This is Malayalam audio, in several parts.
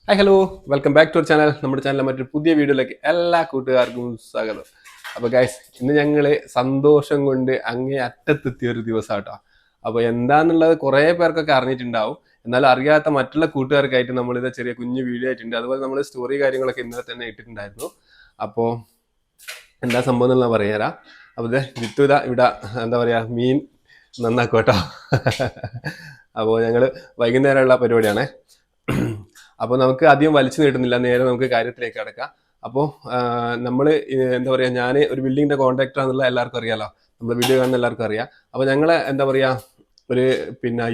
Hi hello, welcome back to our channel. നമ്മുടെ ചാനലിലെ മറ്റൊരു പുതിയ വീഡിയോയിലേക്ക് എല്ലാ കൂട്ടുകാർക്കും സ്വാഗതം. അപ്പോൾ ഗൈസ്, ഇന്ന് ഞങ്ങൾ സന്തോഷം കൊണ്ട് അങ്ങേ അറ്റത്തെത്തിയ ഒരു ദിവസം കേട്ടോ. അപ്പോൾ എന്താണെന്നുള്ളത് കുറേ പേർക്കൊക്കെ അറിഞ്ഞിട്ടുണ്ടാവും. എന്നാലും അറിയാത്ത മറ്റുള്ള കൂട്ടുകാർക്കായിട്ട് നമ്മളിത് ചെറിയ കുഞ്ഞു വീഡിയോ ആയിട്ടുണ്ട്. അതുപോലെ നമ്മൾ സ്റ്റോറി കാര്യങ്ങളൊക്കെ ഇന്നലെ തന്നെ ഇട്ടിട്ടുണ്ടായിരുന്നു. അപ്പോൾ എന്താ സംഭവം എന്നുള്ള പറയാം. അപ്പോൾ ഇത് ജിത്തു ഇവിടെ എന്താ പറയുക, മീൻ നന്നാക്കും കേട്ടോ. അപ്പോൾ ഞങ്ങൾ വൈകുന്നേരമുള്ള പരിപാടിയാണേ. അപ്പോൾ നമുക്ക് അധികം വലിച്ചു നീട്ടുന്നില്ല, നേരെ നമുക്ക് കാര്യത്തിലേക്ക് കിടക്കാം. അപ്പോൾ നമ്മൾ എന്താ പറയുക, ഞാൻ ഒരു ബിൽഡിങ്ങിന്റെ കോൺട്രാക്ടർ ആണെന്നുള്ള എല്ലാവർക്കും അറിയാലോ, നമ്മൾ വീഡിയോ കാണുന്ന എല്ലാവർക്കും അറിയാം. അപ്പോൾ ഞങ്ങളെ എന്താ പറയുക, ഒരു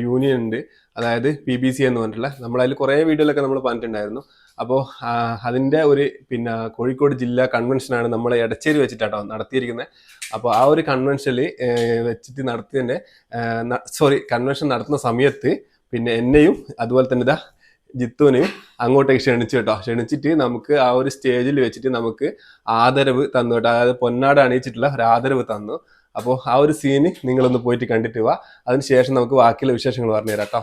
യൂണിയൻ ഉണ്ട്, അതായത് PBC എന്ന് പറഞ്ഞിട്ടുള്ള. നമ്മളതിൽ കുറേ വീഡിയോയിലൊക്കെ നമ്മൾ പറഞ്ഞിട്ടുണ്ടായിരുന്നു. അപ്പോൾ അതിൻ്റെ ഒരു കോഴിക്കോട് ജില്ലാ കൺവെൻഷനാണ് നമ്മൾ എടച്ചേരി വെച്ചിട്ടാട്ടോ നടത്തിയിരിക്കുന്നത്. അപ്പോൾ ആ ഒരു കൺവെൻഷനിൽ വെച്ചിട്ട് നടത്തിയതിൻ്റെ കൺവെൻഷൻ നടത്തുന്ന സമയത്ത് എന്നെയും അതുപോലെ തന്നെ ജിത്തുവിനെയും അങ്ങോട്ടേക്ക് ക്ഷണിച്ചു കേട്ടോ. ക്ഷണിച്ചിട്ട് നമുക്ക് ആ ഒരു സ്റ്റേജിൽ വെച്ചിട്ട് നമുക്ക് ആദരവ് തന്നു കേട്ടോ. അതായത് പൊന്നാട അണിയിച്ചിട്ടുള്ള ഒരു ആദരവ് തന്നു. അപ്പോൾ ആ ഒരു സീന് നിങ്ങളൊന്ന് പോയിട്ട് കണ്ടിട്ട് പോവാ. അതിനുശേഷം നമുക്ക് ബാക്കിയുള്ള വിശേഷങ്ങൾ പറഞ്ഞു തരാം കേട്ടോ.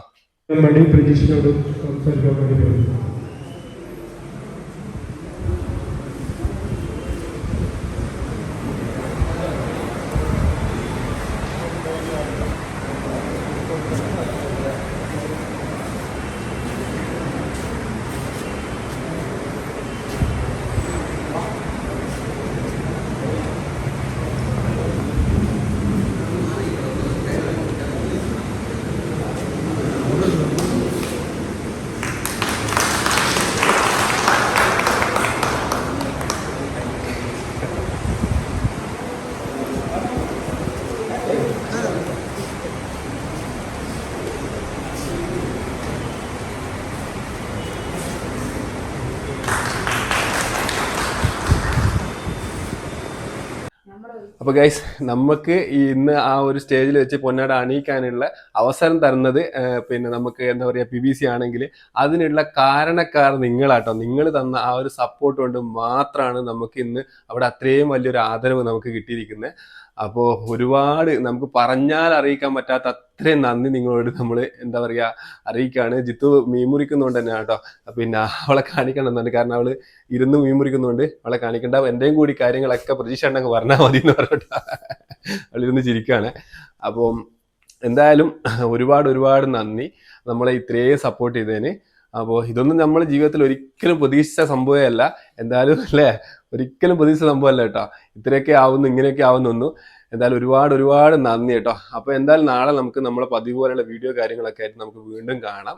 അപ്പോൾ ഗൈസ്, നമുക്ക് ഇന്ന് ആ ഒരു സ്റ്റേജിൽ വെച്ച് പൊന്നാട അണിയിക്കാനുള്ള അവസരം തരുന്നത് നമുക്ക് എന്താ പറയുക, PBC ആണെങ്കിൽ അതിനുള്ള കാരണക്കാർ നിങ്ങളാട്ടോ. നിങ്ങൾ തന്ന ആ ഒരു സപ്പോർട്ട് കൊണ്ട് മാത്രമാണ് നമുക്ക് ഇന്ന് അവിടെ അത്രയും വലിയൊരു ആദരവ് നമുക്ക് കിട്ടിയിരിക്കുന്നത്. അപ്പോൾ ഒരുപാട് നമുക്ക് പറഞ്ഞാൽ അറിയിക്കാൻ പറ്റാത്ത അത്രയും നന്ദി നിങ്ങളോട് നമ്മൾ എന്താ പറയുക അറിയിക്കുകയാണ്. ജിത്തു മീൻ മുറിക്കുന്നതുകൊണ്ട് തന്നെ കേട്ടോ. അവളെ കാണിക്കണമെന്നുണ്ട്, കാരണം അവള് ഇരുന്ന് മീൻ മുറിക്കുന്നതുകൊണ്ട് അവളെ കാണിക്കേണ്ട. എൻ്റെയും കൂടി കാര്യങ്ങളൊക്കെ പ്രതീക്ഷ ഉണ്ടെങ്കിൽ പറഞ്ഞാൽ മതി എന്ന് പറഞ്ഞിട്ടോ അവളിരുന്ന് ചിരിക്കുകയാണ്. അപ്പോൾ എന്തായാലും ഒരുപാട് നന്ദി നമ്മളെ ഇത്രയും സപ്പോർട്ട് ചെയ്തതിന്. അപ്പോൾ ഇതൊന്നും നമ്മൾ ജീവിതത്തിൽ ഒരിക്കലും പ്രതീക്ഷിച്ച സംഭവമല്ല. എന്തായാലും അല്ലേ, ഒരിക്കലും പ്രതീക്ഷിച്ച സംഭവമല്ല കേട്ടോ. ഇത്രയൊക്കെ ആവുന്നു, ഇങ്ങനെയൊക്കെ ആവുന്നൊന്നും. എന്തായാലും ഒരുപാട് നന്ദി കേട്ടോ. അപ്പോൾ എന്തായാലും നാളെ നമുക്ക് നമ്മളെ പതിവ് പോലെയുള്ള വീഡിയോ കാര്യങ്ങളൊക്കെ ആയിട്ട് നമുക്ക് വീണ്ടും കാണാം.